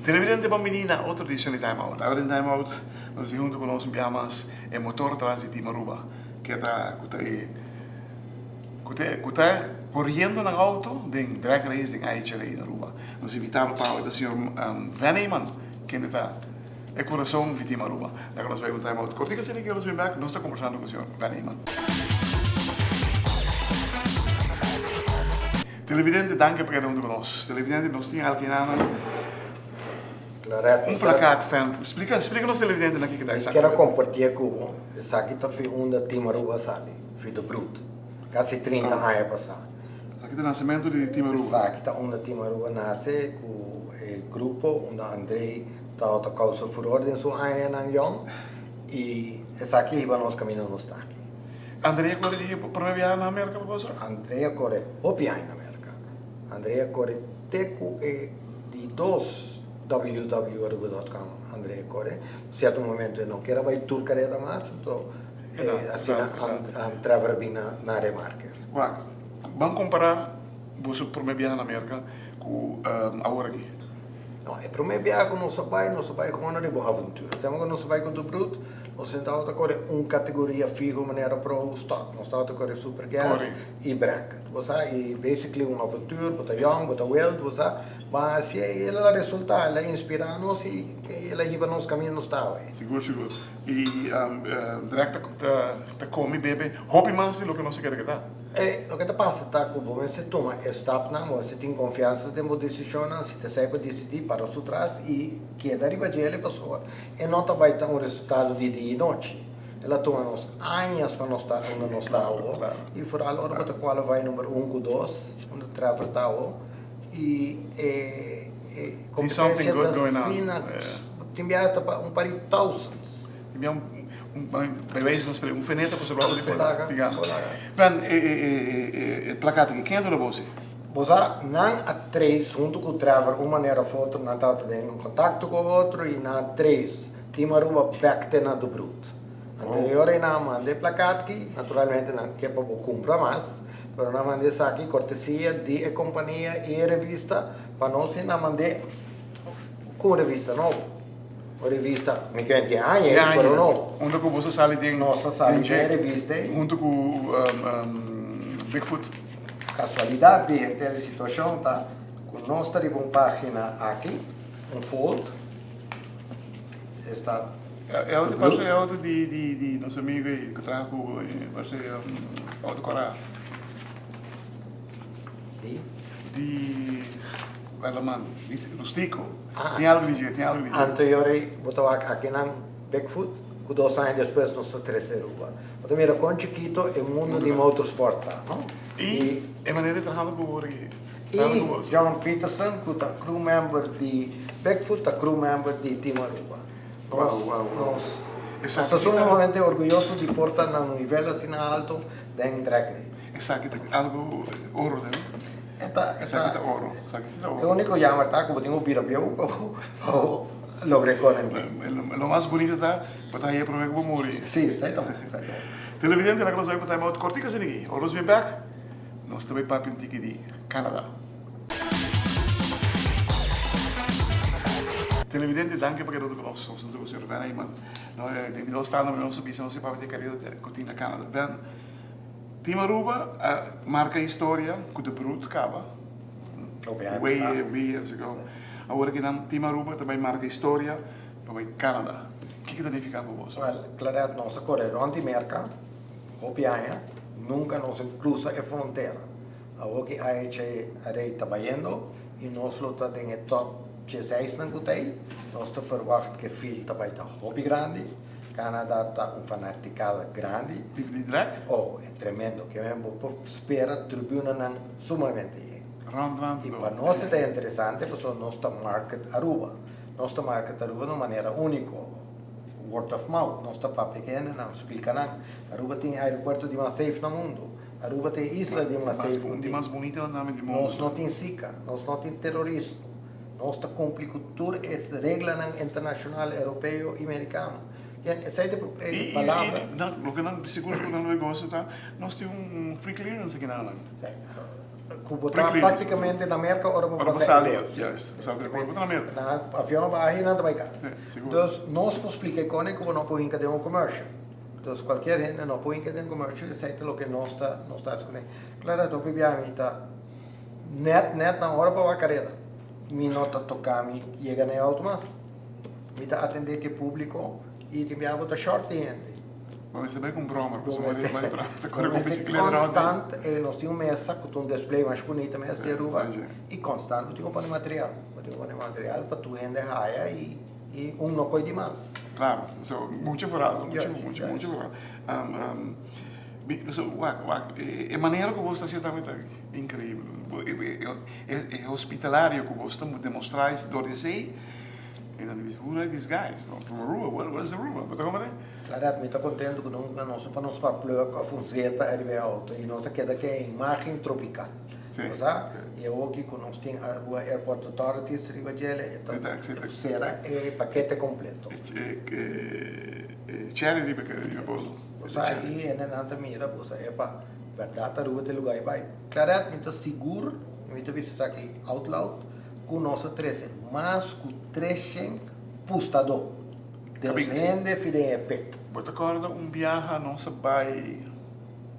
Televidente bambinina, outra edição de Time Out. Agora em Time Out, nós junto com nossos piamas é motor atrás de Timaruba, que está correndo no auto de drag race de IHL na Aruba. Nós invitamos para o senhor Van Eyman, que está é coração de Timaruba. Agora nós vamos Time Out. Cortica se que nós vamos back, nós estamos conversando com o senhor Van Eyman. Televidente, danke por cada conosco. Televidente, nós temos alguém placato fan. Explica-nos televidente aqui que está isso. Quero compartilhar com isso aqui está onde Timaruba sabe, filho bruto. Quase 30 anos passado. Isso aqui é o nascimento de Timaruba. Isso aqui está onde Timaruba nasce, com o grupo onde Andrei está causa furor em sua ano e isso aqui vai nos caminhos no está aqui. Andrei corre de primeira viagem na América, professor? Andrei corre hopi na América. Andrei corre teco e de dos www.aruba.com Andrea Corre. Certo momento não quero vai tour careta mais, então assim entrava bem na remarca. Vamos comparar você primeira viagem na América com agora aqui. Não, é primeira viagem com nosso pai com uma aventura. Temos com nosso pai com o bruto, nós estamos a correr categoria fixa maneira para o stock. Nós estamos a correr super gas e branca. Você e basically uma aventura, botar young, botar wild, você mas ela resulta, ela inspira-nos e ela leva nos caminhos nos tal. Seguro. E direct tá come bebe, hobby mais do que não se quer que tá. O que passa tá com você toma stop na você tem confiança de uma decisão, se você sabe decidir para o trás e que deriva de ele pessoa e não vai ter resultado de dia e noite. Ela toma nos anos para nós estar onde nós estamos e for a hora para qual vai número 1 com 2 onde trabalhamos e competência da fina timbiata par de thousands. Bewijs van spreken, feneta para o lado de digamos. Van, placato aqui, quem é do você? Você não a três junto com o traver uma maneira foto na data de contato com o outro e na três Timaruba back na do bruto. Anterior na mandei placato aqui, naturalmente não quer para comprar mais. Pero na mandei aqui cortesia de companhia e revista para nós na mandei com revista nova. A revista mi quenti pero no. Onde que você sale tem nossa sala de revista junto com Bigfoot. Casualidade de ter situação tá com nossa página aqui fold está é outro de nosso amigo que traga com outro Corá. De alemão, rustico. Tem algo de jeito. Anterior, botava aqui na Bigfoot, com 2 anos depois nós terceiro. Então, mira, com chiquito é mundo de motorsport, não? E é maneira de trabalhar com o aqui. E John Peterson, que é crew member de Bigfoot, é crew member de Timaruba. Nós estamos realmente orgulhosos de portar no nível assim alto de drag race. Exato, algo ouro, né? Exato, ouro. O único llama está como tengo pira bio o logré con lo más bonito está para ahí para mí como morir. Sí, exacto. Televidente la clase vai para out cortica sin aqui. Oros vem back. Nós também papo tiki de Canadá. Televidente, danke per aver conosco, sono stato con Van Eyman. Noi di dos stanno non so bisogno si parla di carriera di Canada. Van Timaruba marca história com o bruto cava. Way years ago. Agora que não Timaruba também marca história para o Canadá. O que significa para você? Claro, nossa correr onde merca, opiaia, nunca nos cruza a fronteira. Agora que a gente está trabalhando e nós lutamos em top 16 na Gutei, nós verwachten que viel também está hobby grande. Canadá está fanaticada grande. De drag? Oh, é tremendo, que mesmo espera tribuna não sumamente. E para nós é interessante, porque nós estamos market Aruba. Nós estamos market Aruba de uma maneira única. Word of mouth, nós estamos para pequena, não explica não. Aruba tem aeroporto de mais safe no mundo. Aruba tem isla de uma Die mais bonita nome do Nós mundo. não tem Zika, nós não tem terrorismo. Nós está cumprir tudo as regras internacional europeu e americano. Essa é a palavra. O que não seguro que não negócio tá, nós temos free clearance aqui na Cuba está praticamente na América, Europa Para passa passar ali, sabe, para na América. na avião vai não vai cá. Seguro. Então, nós explica com ele como não pode encadear um comércio. Então, qualquer gente não pode encadear um comércio, isso é o que nós está escolhendo. Claro, então, viviamo tá net na hora para a carreira. Me nota tocar, me chega na auto, mas me tá atender que público e que me hago da short gente. Mas você vai com broma, você Mas vai para correr com bicicleta constante, nós temos uma mesa com um display mais bonito, mesa de Aruba, e constante, eu tenho um material. Eu tenho um material para tu vender raia e não pode demais. Claro, muito forado, muito forado. A maneira que você está sendo é incrível. É hospitalário que você está demonstrar isso, do dizer, e dan dice, who are these guys from Aruba? What is Aruba? Wat gaan we doen? Claro, me está contente que nós para nós para plug a funzeta é de alto e nós queda que é imagem tropical. Sim. Tá? E aqui que nós tem a Airport Authorities Rivagele, será é paquete completo. Cherry riba que riba bolo. Aí é nada mira, você é para verdade Aruba tem lugar vai. Claro, me está seguro, me está vista aqui out loud, com nossa 13, mas com 13 pustador. Deus rende fide pet. Você acorda viaje a nossa bai.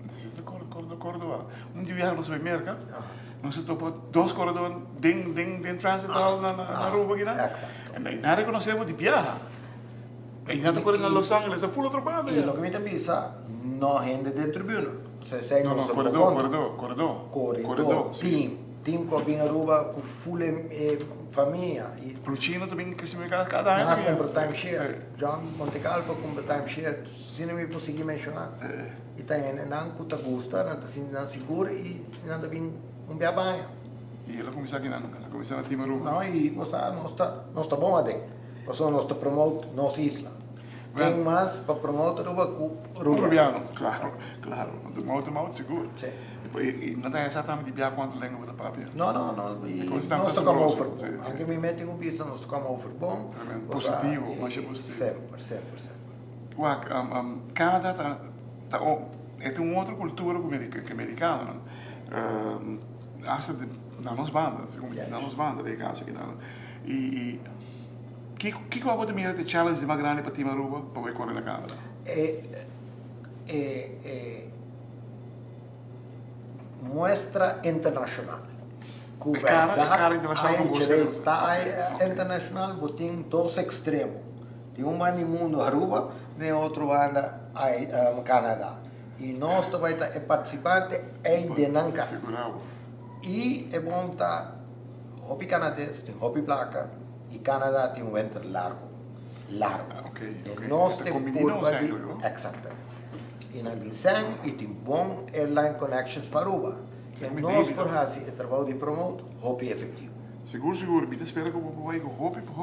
Desde Córdoba. Viaje a nossa merca. Nós topa 2 corredores den transit na Aruba aqui, né? E não reconhecemos de viaje. E não te acordas na Los Angeles, está full atropada. E lo que me pensa, não rende de tribuna. Se sei não, corredor. Team com a Aruba com full família. Plucino também que se me cada ano. Compra timeshare. John Montecalvo compra timeshare. Se não me consegui mencionar. E tem não custa gosta, não está não seguro e não tem biabanha. E ela começa aqui ela começa na Team Aruba. Não, e você não está bom até. Você não está promote nossa isla. Tem mais para promover Aruba. Rubiano, claro. Do modo seguro. Sim. E não está exatamente de viajar quanto lembra da papia. Não. Nós tocamos over. Anche mi metti un business, nós tocamos over bom. Positivo, mas é positivo. Sempre. Canadá é uma outra cultura que americana. Acha na nossa banda, de casa aqui. E que eu vou ter de challenge mais grande para Team Aruba para correr na Canadá? Mostra internacional. Cara internacional não busca. Internacional, botem 2 extremos. Tem um no mundo Aruba, e outro banda Canadá. E nós também é participante de Nancas. E é bom estar hobby canadense, tem hobby placa, e Canadá tem um vento largo. Ok. Nós temos curva de... Exatamente. E na Guisan, e tem bom airline connections para Aruba. E nós, por fazer o trabalho de promote, hobby efetivo. Seguro. Bita espera que eu vou ir com hobby para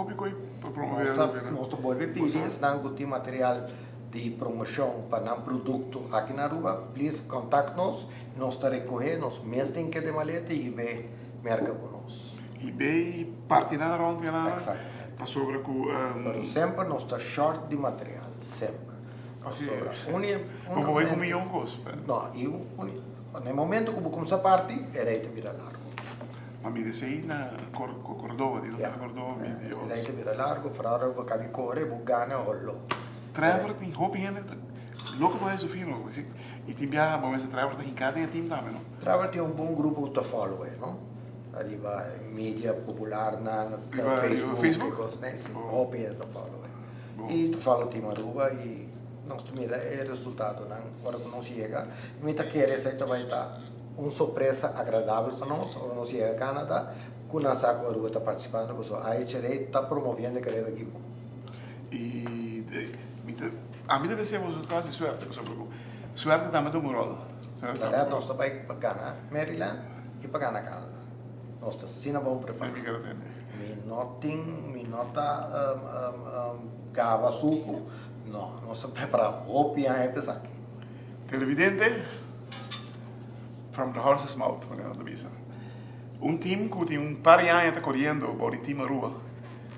promover. Nós devolvemos pedidos, não tem material de promoção para um produto aqui na Aruba. Please, contacte-nos. Nós está recorrer, nós mesmo tem que de maleta e ver merca conosco. E bem, partilhar ontem lá. Exatamente. Para sobre com... Mas sempre nós está short de material, sempre. Como vai com um milhão de coisas? Não, no momento que começa a partir, era aí que vira largo. Mas me disse aí na Córdoba, Era aí que vira largo, frara, que cabe corre, bugane, ollo. Trevor tem roupa ainda, louco para isso fino. E tem viaja, mas Trevor tem cada time também, não? Trevor tem bom grupo de follower, não? Arriva mídia popular na Facebook, roupa ainda de follower. E tu fala Team Aruba e nós mira o resultado, não? Agora que nós chega, muita querer vai estar uma surpresa agradável para nós, quando nós chega a Canadá, com a Saco Aruba está participando, a HRA está promovendo a carreira aqui. E a mim deve ser um caso de suerte também do Murola. Nós estamos para Canadá, Maryland e para Canadá. Nós estamos assim bom preparado. Mi nota cava suco. Não, nós estamos preparados. Roupa e pesar aqui. Televidente, from the horse's mouth, maneira de visa. Team que tem par de anos correndo, o Team Aruba,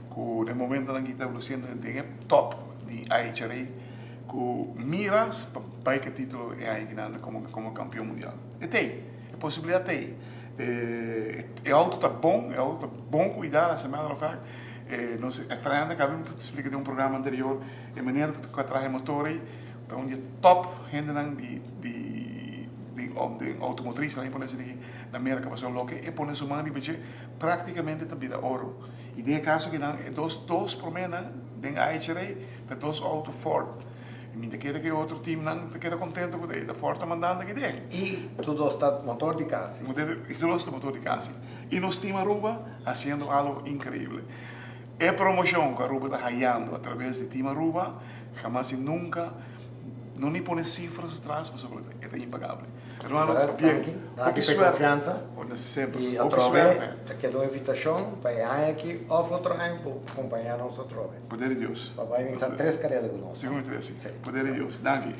que no momento em que está luciendo tem top de AHRA, que miras para que título é aí como campeão mundial. É possibilidade tem. Auto tá bom cuidar a semana do fact. A Fernanda acabou de explicar de programa anterior, a maneira que traz motores, então é top gente de automotriz lá na América passou logo e põe sua mão e praticamente está vira ouro. E tem caso que não dois problemas tem AHRA, dois autos Ford. E me quer que outro time não esteja contente com ele, da Ford está mandando aqui dentro. E tudo está motor de casa. E tudo está motor de casa. E nos Team Aruba fazendo algo incrível. É promoção que a Aruba está ganhando através de Team Aruba, jamás e nunca, não nem põe cifras atrás, mas é impagável. Hermano, bien, dá-te confiança. Sempre. E outra vez, aqui é uma invitação para ir aqui, outro ano, para acompanhar nosso trabalho. Poder de Deus. Papai vem estar 3 carreiras conosco. Segundo interesse. Poder de Deus. Danke.